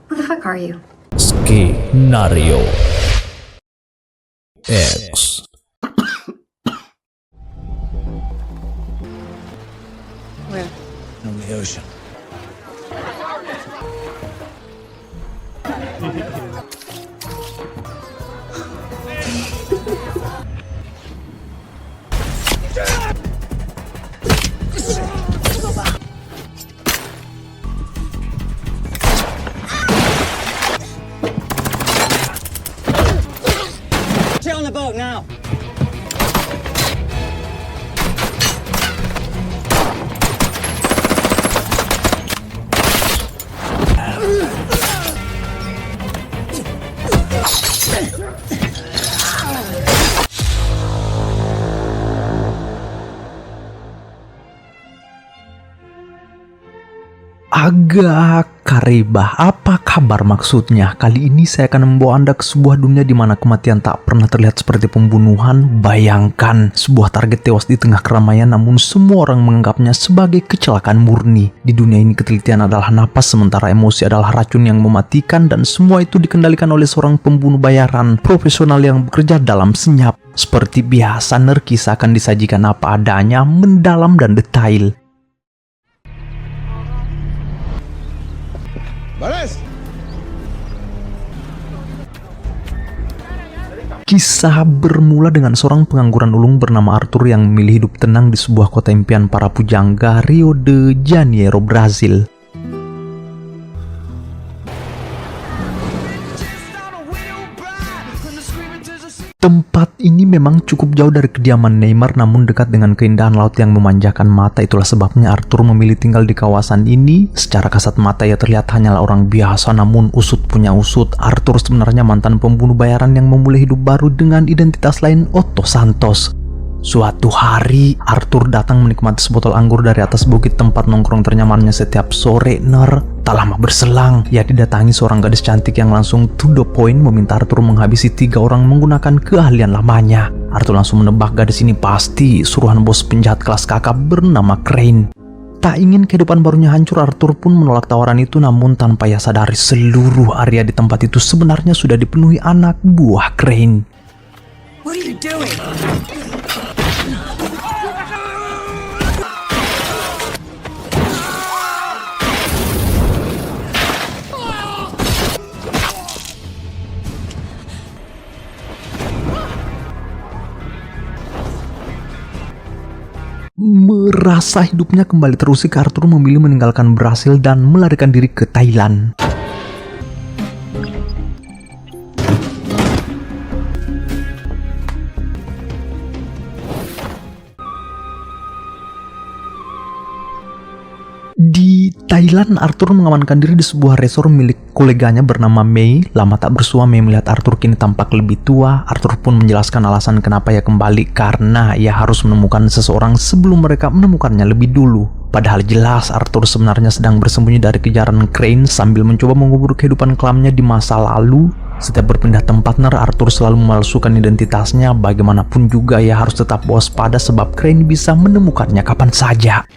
Who the fuck are you? Skenario X. Where? On the ocean. Get on the boat now! Agak karibah, apa kabar maksudnya? Kali ini saya akan membawa Anda ke sebuah dunia di mana kematian tak pernah terlihat seperti pembunuhan. Bayangkan, sebuah target tewas di tengah keramaian namun semua orang menganggapnya sebagai kecelakaan murni. Di dunia ini ketelitian adalah napas, sementara emosi adalah racun yang mematikan, dan semua itu dikendalikan oleh seorang pembunuh bayaran profesional yang bekerja dalam senyap. Seperti biasa, kisah akan disajikan apa adanya, mendalam dan detail. Balas! Kisah bermula dengan seorang pengangguran ulung bernama Arthur yang memilih hidup tenang di sebuah kota impian para pujangga, Rio de Janeiro, Brazil. Tempat ini memang cukup jauh dari kediaman Neymar namun dekat dengan keindahan laut yang memanjakan mata. Itulah sebabnya Arthur memilih tinggal di kawasan ini. Secara kasat mata ia terlihat hanyalah orang biasa, namun usut punya usut, Arthur sebenarnya mantan pembunuh bayaran yang memulai hidup baru dengan identitas lain, Otto Santos. Suatu hari, Arthur datang menikmati sebotol anggur dari atas bukit tempat nongkrong ternyamannya setiap sore. Tak lama berselang, ia didatangi seorang gadis cantik yang langsung to the point meminta Arthur menghabisi 3 orang menggunakan keahlian lamanya. Arthur langsung menebak gadis ini pasti suruhan bos penjahat kelas kakap bernama Crane. Tak ingin kehidupan barunya hancur, Arthur pun menolak tawaran itu, namun tanpa ia sadari seluruh area di tempat itu sebenarnya sudah dipenuhi anak buah Crane. What are you doing? Merasa hidupnya kembali terusik, Arthur memilih meninggalkan Brasil dan melarikan diri ke Thailand. Di Thailand, Arthur mengamankan diri di sebuah resort milik koleganya bernama Mei. Lama tak bersua, Mei melihat Arthur kini tampak lebih tua. Arthur pun menjelaskan alasan kenapa ia kembali, karena ia harus menemukan seseorang sebelum mereka menemukannya lebih dulu. Padahal jelas Arthur sebenarnya sedang bersembunyi dari kejaran Crane sambil mencoba mengubur kehidupan kelamnya di masa lalu. Setiap berpindah tempat, Arthur selalu memalsukan identitasnya. Bagaimanapun juga ia harus tetap waspada sebab Crane bisa menemukannya kapan saja.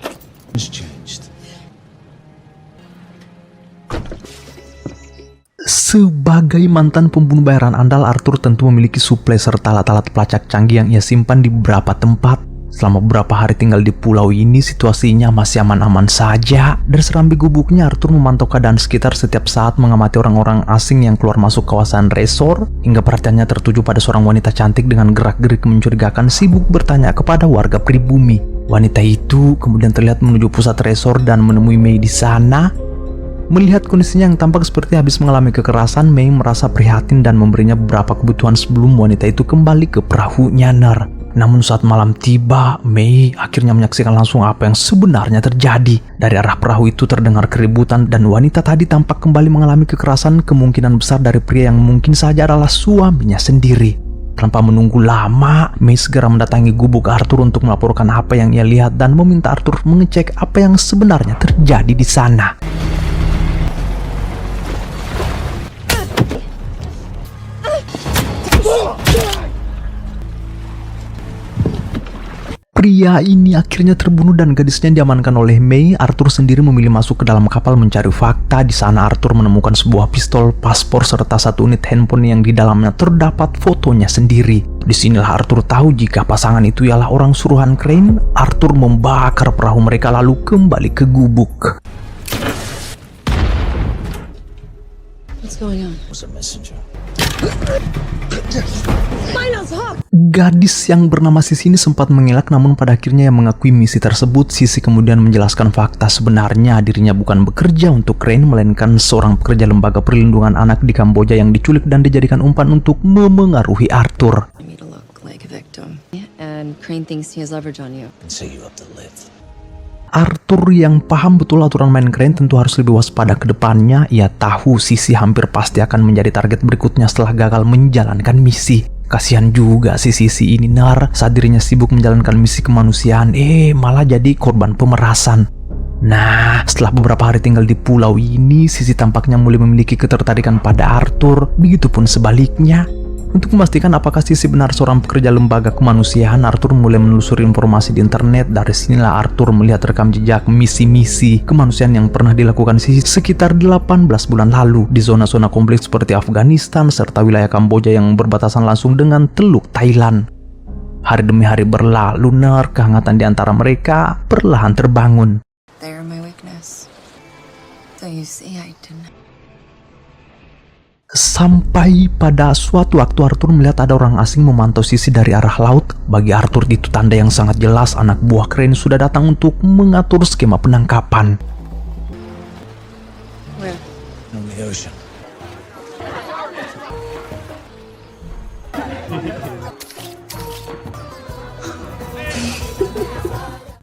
Sebagai mantan pembunuh bayaran andal, Arthur tentu memiliki suplai serta alat-alat pelacak canggih yang ia simpan di beberapa tempat. Selama beberapa hari tinggal di pulau ini, situasinya masih aman-aman saja. Dari serambi gubuknya, Arthur memantau keadaan sekitar setiap saat, mengamati orang-orang asing yang keluar masuk kawasan resort, hingga perhatiannya tertuju pada seorang wanita cantik dengan gerak-gerik mencurigakan sibuk bertanya kepada warga pribumi. Wanita itu kemudian terlihat menuju pusat resort dan menemui Mei di sana. Melihat kondisinya yang tampak seperti habis mengalami kekerasan, Mei merasa prihatin dan memberinya beberapa kebutuhan sebelum wanita itu kembali ke perahunya. Namun saat malam tiba, Mei akhirnya menyaksikan langsung apa yang sebenarnya terjadi. Dari arah perahu itu terdengar keributan dan wanita tadi tampak kembali mengalami kekerasan, kemungkinan besar dari pria yang mungkin saja adalah suaminya sendiri. Tanpa menunggu lama, Mei segera mendatangi gubuk Arthur untuk melaporkan apa yang ia lihat dan meminta Arthur mengecek apa yang sebenarnya terjadi di sana. Pria ini akhirnya terbunuh dan gadisnya diamankan oleh May. Arthur sendiri memilih masuk ke dalam kapal mencari fakta. Di sana Arthur menemukan sebuah pistol, paspor, serta satu unit handphone yang di dalamnya terdapat fotonya sendiri. Disinilah Arthur tahu jika pasangan itu ialah orang suruhan Crane. Arthur membakar perahu mereka lalu kembali ke gubuk. What's going on? Was a messenger. Gadis yang bernama Sisi ini sempat mengelak, namun pada akhirnya yang mengakui misi tersebut. Sisi kemudian menjelaskan fakta sebenarnya dirinya bukan bekerja untuk Crane, melainkan seorang pekerja lembaga perlindungan anak di Kamboja yang diculik dan dijadikan umpan untuk memengaruhi Arthur. I made to look like a victim. And Crane thinks he has leverage on you. And say you have to live. Arthur yang paham betul aturan main Crane tentu harus lebih waspada ke depannya. Ia tahu Sisi hampir pasti akan menjadi target berikutnya setelah gagal menjalankan misi. Kasihan juga si Sisi ini nar, saat dirinya sibuk menjalankan misi kemanusiaan, malah jadi korban pemerasan. Nah, setelah beberapa hari tinggal di pulau ini, Sisi tampaknya mulai memiliki ketertarikan pada Arthur, begitupun sebaliknya. Untuk memastikan apakah Sisi benar seorang pekerja lembaga kemanusiaan, Arthur mulai menelusuri informasi di internet. Dari sinilah Arthur melihat rekam jejak misi-misi kemanusiaan yang pernah dilakukan Sisi sekitar 18 bulan lalu di zona-zona konflik seperti Afghanistan serta wilayah Kamboja yang berbatasan langsung dengan Teluk Thailand. Hari demi hari berlalu, kehangatan di antara mereka perlahan terbangun. They're my weakness. So you see, I didn't. Sampai pada suatu waktu Arthur melihat ada orang asing memantau Sisi dari arah laut. Bagi Arthur itu tanda yang sangat jelas anak buah Crane sudah datang untuk mengatur skema penangkapan. Where? On the ocean.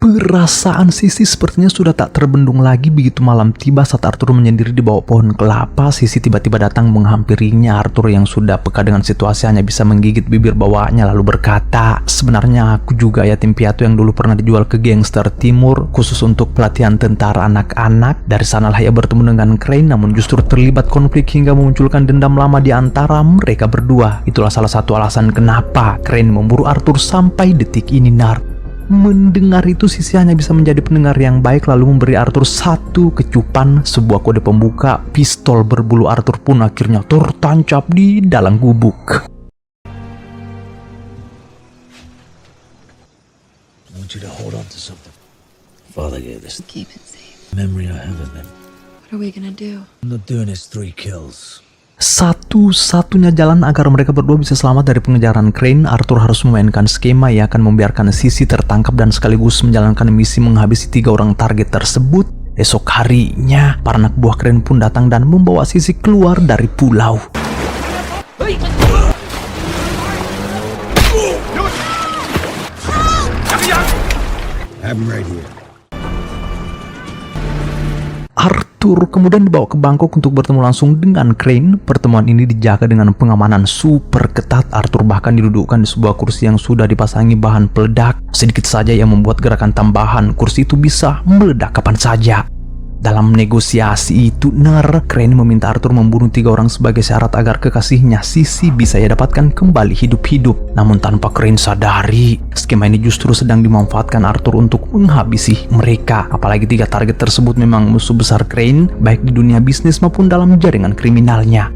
Perasaan Sisi sepertinya sudah tak terbendung lagi. Begitu malam tiba saat Arthur menyendiri di bawah pohon kelapa, Sisi tiba-tiba datang menghampirinya. Arthur yang sudah peka dengan situasi hanya bisa menggigit bibir bawaannya lalu berkata, "Sebenarnya aku juga yatim piatu yang dulu pernah dijual ke gangster timur khusus untuk pelatihan tentara anak-anak. Dari sanalah ia bertemu dengan Crane, namun justru terlibat konflik hingga memunculkan dendam lama di antara mereka berdua. Itulah salah satu alasan kenapa Crane memburu Arthur sampai detik ini, nar." Mendengar itu, Sisi hanya bisa menjadi pendengar yang baik lalu memberi Arthur satu kecupan, sebuah kode pembuka. Pistol berbulu Arthur pun akhirnya tertancap di dalam gubuk. I want you to hold on to something. Father gave this Keep it safe. memory I have of him. What are we gonna do? I'm not doing his 3 kills. Satu-satunya jalan agar mereka berdua bisa selamat dari pengejaran Crane, Arthur harus memainkan skema. Ia akan membiarkan Sisi tertangkap dan sekaligus menjalankan misi menghabisi 3 orang target tersebut. Esok harinya, para anak buah Crane pun datang dan membawa Sisi keluar dari pulau. Have him right here. Arthur kemudian dibawa ke Bangkok untuk bertemu langsung dengan Crane. Pertemuan ini dijaga dengan pengamanan super ketat. Arthur bahkan didudukkan di sebuah kursi yang sudah dipasangi bahan peledak. Sedikit saja yang membuat gerakan tambahan, kursi itu bisa meledak kapan saja. Dalam negosiasi itu, Crane meminta Arthur membunuh 3 orang sebagai syarat agar kekasihnya Sisi bisa ia dapatkan kembali hidup-hidup. Namun tanpa Crane sadari, skema ini justru sedang dimanfaatkan Arthur untuk menghabisi mereka. Apalagi 3 target tersebut memang musuh besar Crane, baik di dunia bisnis maupun dalam jaringan kriminalnya.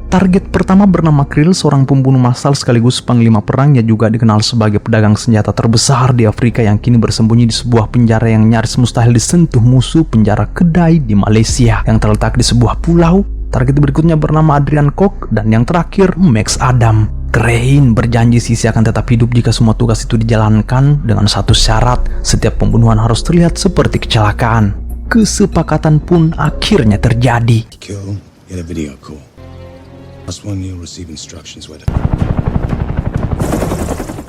Target pertama bernama Krill, seorang pembunuh massal sekaligus panglima perang. Ia juga dikenal sebagai pedagang senjata terbesar di Afrika yang kini bersembunyi di sebuah penjara yang nyaris mustahil disentuh musuh, penjara Kedai di Malaysia yang terletak di sebuah pulau. Target berikutnya bernama Adrian Koch dan yang terakhir Max Adam. Crane berjanji Sisi akan tetap hidup jika semua tugas itu dijalankan dengan satu syarat: setiap pembunuhan harus terlihat seperti kecelakaan. Kesepakatan pun akhirnya terjadi. Kill, get a video call. Last one, you'll receive instructions whether.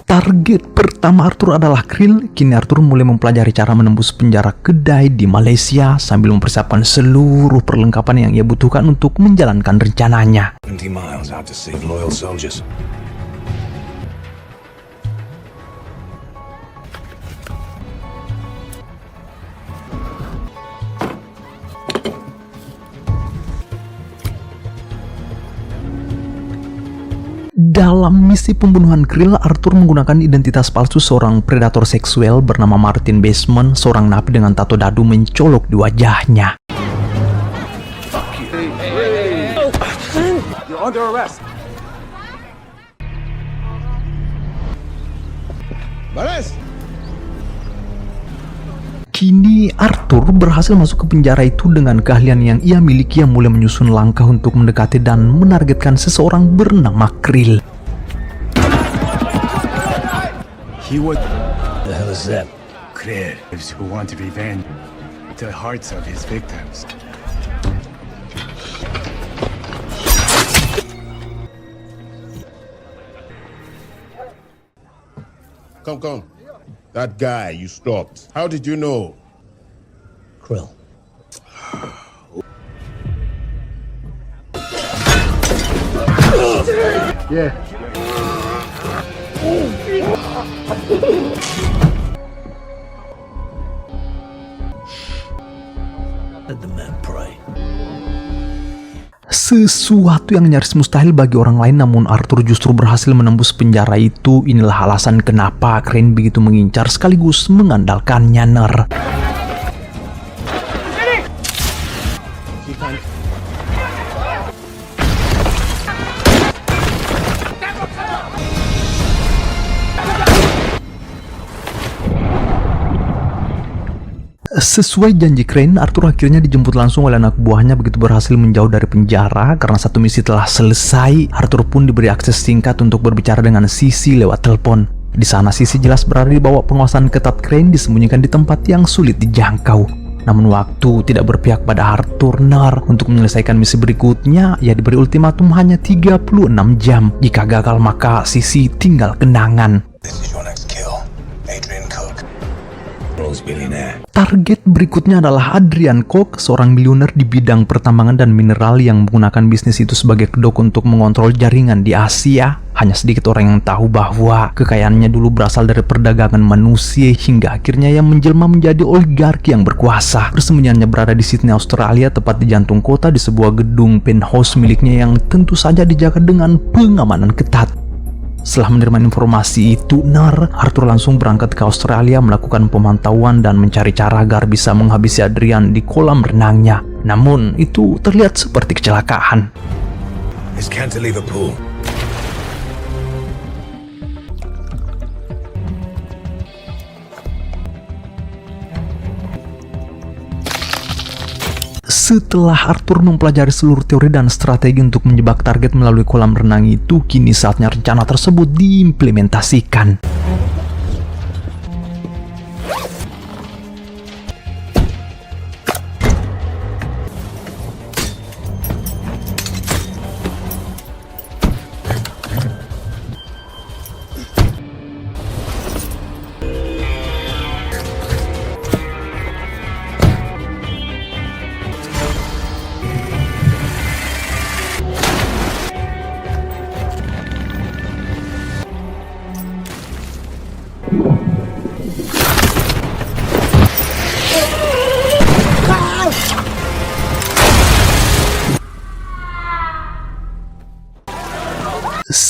Target pertama Arthur adalah Krill. Kini Arthur mulai mempelajari cara menembus penjara Kedai di Malaysia sambil mempersiapkan seluruh perlengkapan yang ia butuhkan untuk menjalankan rencananya. 20 miles out to save loyal soldiers. Dalam misi pembunuhan Krill, Arthur menggunakan identitas palsu seorang predator seksual bernama Martin Baseman, seorang napi dengan tato dadu mencolok di wajahnya. You're under arrest. Mares! Kini Arthur berhasil masuk ke penjara itu dengan keahlian yang ia miliki yang mulai menyusun langkah untuk mendekati dan menargetkan seseorang bernama Krill. What The hell is that? creatives who want to revenge the hearts of his victims. Come. That guy you stopped. How did you know? Krill. Yeah. Let the man pray. Sesuatu yang nyaris mustahil bagi orang lain, namun Arthur justru berhasil menembus penjara itu. Inilah alasan kenapa Crane begitu mengincar sekaligus mengandalkannya, Ner. Sesuai janji Crane, Arthur akhirnya dijemput langsung oleh anak buahnya begitu berhasil menjauh dari penjara. Karena satu misi telah selesai, Arthur pun diberi akses singkat untuk berbicara dengan Sisi lewat telepon. Di sana Sisi jelas berada di bawah pengawasan ketat Crane, disembunyikan di tempat yang sulit dijangkau. Namun waktu tidak berpihak pada Arthur, Nar. Untuk menyelesaikan misi berikutnya, ia diberi ultimatum hanya 36 jam. Jika gagal maka Sisi tinggal kenangan. This is your next kill. Adrian Cook. World's billionaire. Target berikutnya adalah Adrian Koch, seorang miliuner di bidang pertambangan dan mineral yang menggunakan bisnis itu sebagai kedok untuk mengontrol jaringan di Asia. Hanya sedikit orang yang tahu bahwa kekayaannya dulu berasal dari perdagangan manusia hingga akhirnya ia menjelma menjadi oligarki yang berkuasa. Persembunyiannya berada di Sydney, Australia, tepat di jantung kota di sebuah gedung penthouse miliknya yang tentu saja dijaga dengan pengamanan ketat. Setelah menerima informasi itu, Arthur langsung berangkat ke Australia melakukan pemantauan dan mencari cara agar bisa menghabisi Adrian di kolam renangnya. Namun, itu terlihat seperti kecelakaan. It's cantilever pool. Setelah Arthur mempelajari seluruh teori dan strategi untuk menjebak target melalui kolam renang itu, kini saatnya rencana tersebut diimplementasikan.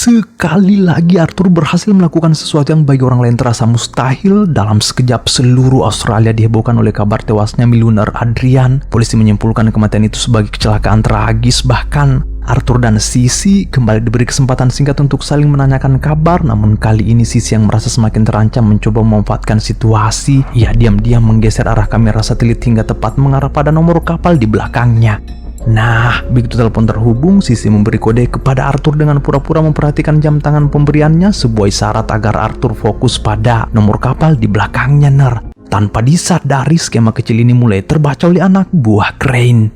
Sekali lagi Arthur berhasil melakukan sesuatu yang bagi orang lain terasa mustahil. Dalam sekejap seluruh Australia dihebohkan oleh kabar tewasnya miliuner Adrian. Polisi menyimpulkan kematian itu sebagai kecelakaan tragis. Bahkan Arthur dan Sisi kembali diberi kesempatan singkat untuk saling menanyakan kabar. Namun kali ini Sisi yang merasa semakin terancam mencoba memanfaatkan situasi. Ia diam-diam menggeser arah kamera satelit hingga tepat mengarah pada nomor kapal di belakangnya. Nah, begitu telepon terhubung, Sisi memberi kode kepada Arthur dengan pura-pura memperhatikan jam tangan pemberiannya, sebuah isyarat agar Arthur fokus pada nomor kapal di belakangnya, Tanpa disadari, skema kecil ini mulai terbaca oleh anak buah Crane.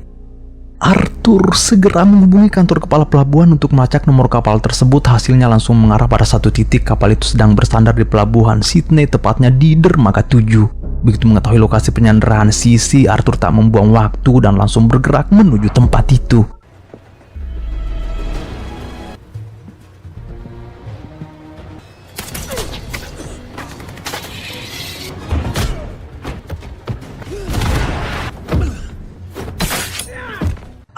Arthur segera menghubungi kantor kepala pelabuhan untuk melacak nomor kapal tersebut. Hasilnya langsung mengarah pada satu titik. Kapal itu sedang bersandar di pelabuhan Sydney, tepatnya di dermaga 7. Begitu mengetahui lokasi penyanderaan Sisi, Arthur tak membuang waktu dan langsung bergerak menuju tempat itu.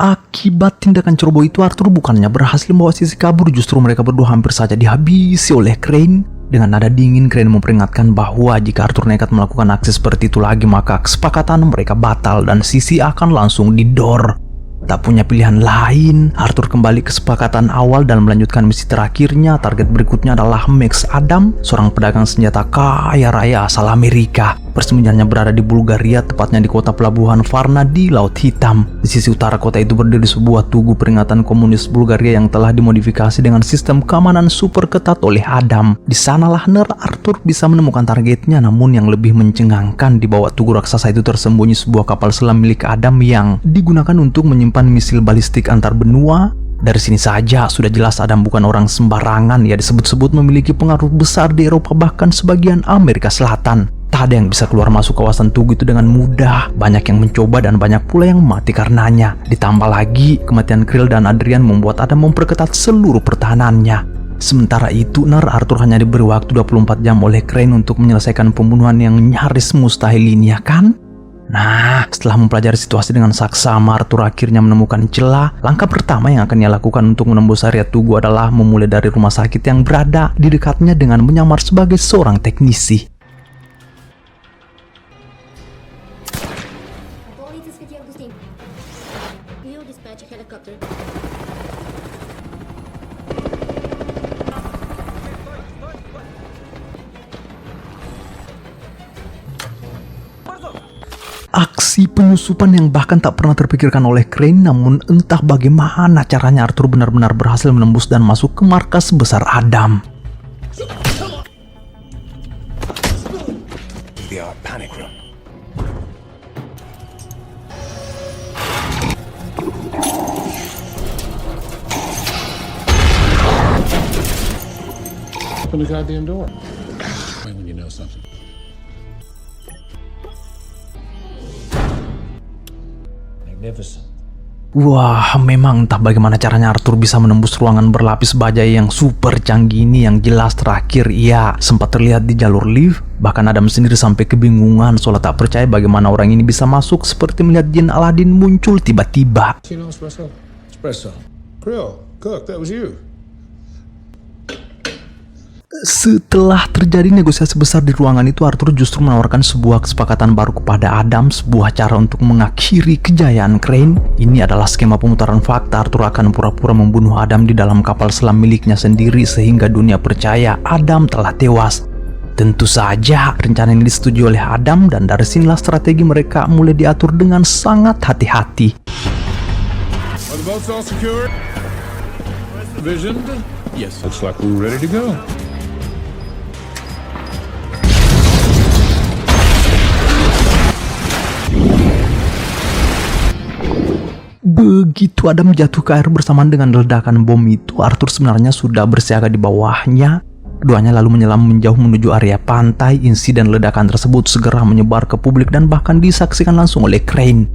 Akibat tindakan ceroboh itu, Arthur bukannya berhasil membawa Sisi kabur, justru mereka berdua hampir saja dihabisi oleh Crane. Dengan nada dingin, Crane memperingatkan bahwa jika Arthur nekat melakukan aksi seperti itu lagi, maka kesepakatan mereka batal dan Sisi akan langsung didor. Tak punya pilihan lain, Arthur kembali ke kesepakatan awal dan melanjutkan misi terakhirnya. Target berikutnya adalah Max Adam, seorang pedagang senjata kaya raya asal Amerika. Persembunyiannya berada di Bulgaria, tepatnya di kota pelabuhan Varna di Laut Hitam. Di sisi utara kota itu berdiri sebuah tugu peringatan komunis Bulgaria yang telah dimodifikasi dengan sistem keamanan super ketat oleh Adam. Di sanalah Arthur bisa menemukan targetnya, namun yang lebih mencengangkan, di bawah tugu raksasa itu tersembunyi sebuah kapal selam milik Adam yang digunakan untuk menyimpan misil balistik antar benua. Dari sini saja sudah jelas Adam bukan orang sembarangan. Ia disebut-sebut memiliki pengaruh besar di Eropa, bahkan sebagian Amerika Selatan. Tak ada yang bisa keluar masuk kawasan tugu itu dengan mudah. Banyak yang mencoba dan banyak pula yang mati karenanya. Ditambah lagi, kematian Krill dan Adrian membuat Adam memperketat seluruh pertahanannya. Sementara itu, Arthur hanya diberi waktu 24 jam oleh Crane untuk menyelesaikan pembunuhan yang nyaris mustahil ini, ya kan? Nah, setelah mempelajari situasi dengan saksama, Arthur akhirnya menemukan celah. Langkah pertama yang akan ia lakukan untuk menembus area tugu adalah memulai dari rumah sakit yang berada di dekatnya dengan menyamar sebagai seorang teknisi. Aksi penyusupan yang bahkan tak pernah terpikirkan oleh Crane, namun entah bagaimana caranya Arthur benar-benar berhasil menembus dan masuk ke markas besar Adam. Open the goddamn door. When you know something. Magnificent. Wah, memang entah bagaimana caranya Arthur bisa menembus ruangan berlapis baja yang super canggih ini. Yang jelas terakhir ia sempat terlihat di jalur lift. Bahkan Adam sendiri sampai kebingungan soalnya tak percaya bagaimana orang ini bisa masuk, seperti melihat jin Aladdin muncul tiba-tiba. Espresso. Espresso. Krill, cook, that was you. Setelah terjadi negosiasi besar di ruangan itu, Arthur justru menawarkan sebuah kesepakatan baru kepada Adam, sebuah cara untuk mengakhiri kejayaan Crane. Ini adalah skema pemutaran fakta. Arthur akan pura-pura membunuh Adam di dalam kapal selam miliknya sendiri sehingga dunia percaya Adam telah tewas. Tentu saja rencana ini disetujui oleh Adam, dan dari sinilah strategi mereka mulai diatur dengan sangat hati-hati. Are the boats all secured? Visioned? Yes. Looks like we're ready to go. Begitu Adam jatuh ke air bersamaan dengan ledakan bom itu, Arthur sebenarnya sudah bersiaga di bawahnya. Keduanya lalu menyelam menjauh menuju area pantai. Insiden ledakan tersebut segera menyebar ke publik dan bahkan disaksikan langsung oleh Crane.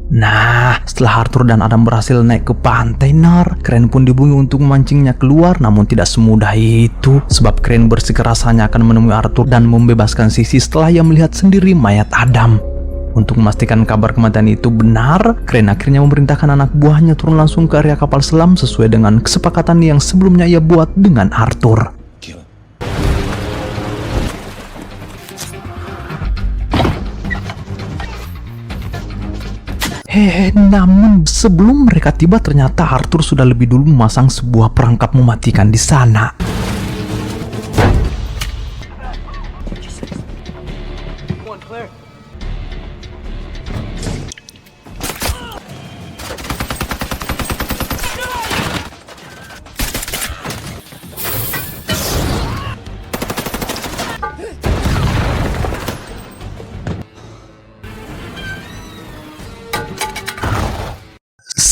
Nah, setelah Arthur dan Adam berhasil naik ke pantai, Crane pun dibunyi untuk memancingnya keluar. Namun tidak semudah itu, sebab Crane bersikeras hanya akan menemui Arthur dan membebaskan Sisi setelah ia melihat sendiri mayat Adam. Untuk memastikan kabar kematian itu benar, Crane akhirnya memerintahkan anak buahnya turun langsung ke area kapal selam sesuai dengan kesepakatan yang sebelumnya ia buat dengan Arthur. Namun sebelum mereka tiba, ternyata Arthur sudah lebih dulu memasang sebuah perangkap mematikan di sana.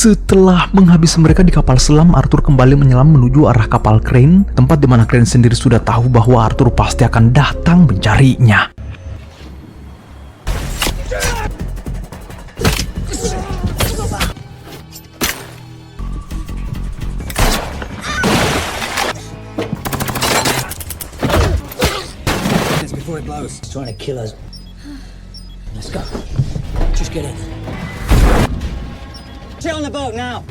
Setelah menghabisi mereka di kapal selam, Arthur kembali menyelam menuju arah kapal Crane, tempat di mana Crane sendiri sudah tahu bahwa Arthur pasti akan datang mencarinya. Before it blows. He's trying to kill us. Let's go. Just get in. Get on the boat now.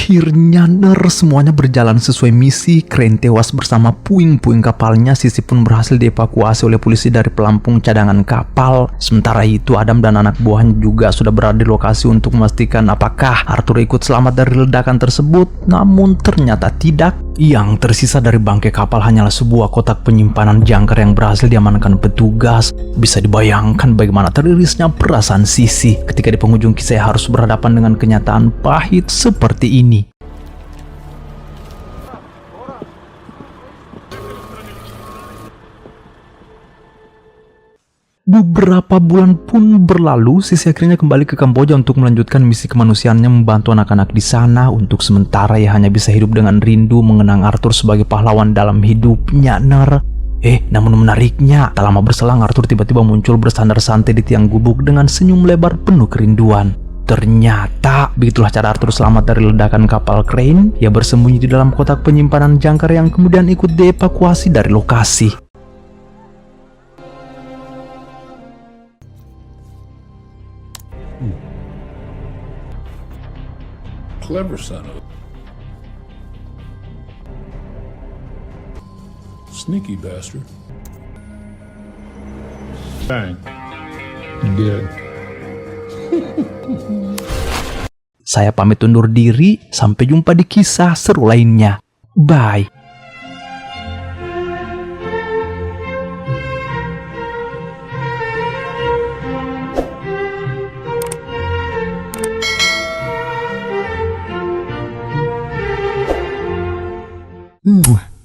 Akhirnya semuanya berjalan sesuai misi. Crane tewas bersama puing-puing kapalnya. Sisi pun berhasil dievakuasi oleh polisi dari pelampung cadangan kapal. Sementara itu Adam dan anak buahnya juga sudah berada di lokasi untuk memastikan apakah Arthur ikut selamat dari ledakan tersebut. Namun ternyata tidak. Yang tersisa dari bangkai kapal hanyalah sebuah kotak penyimpanan jangkar yang berhasil diamankan petugas. Bisa dibayangkan bagaimana teririsnya perasaan Sisi ketika di penghujung kisah harus berhadapan dengan kenyataan pahit seperti ini. Beberapa bulan pun berlalu, Sisi akhirnya kembali ke Kamboja untuk melanjutkan misi kemanusiaannya membantu anak-anak di sana. Untuk sementara ia hanya bisa hidup dengan rindu mengenang Arthur sebagai pahlawan dalam hidupnya. Namun menariknya, tak lama berselang Arthur tiba-tiba muncul bersandar santai di tiang gubuk dengan senyum lebar penuh kerinduan. Ternyata, begitulah cara Arthur selamat dari ledakan kapal Crane. Ia bersembunyi di dalam kotak penyimpanan jangkar yang kemudian ikut dievakuasi dari lokasi. Clever son of a... Sneaky bastard. Bang. Dead. Saya pamit undur diri, sampai jumpa di kisah seru lainnya. Bye. Mwah.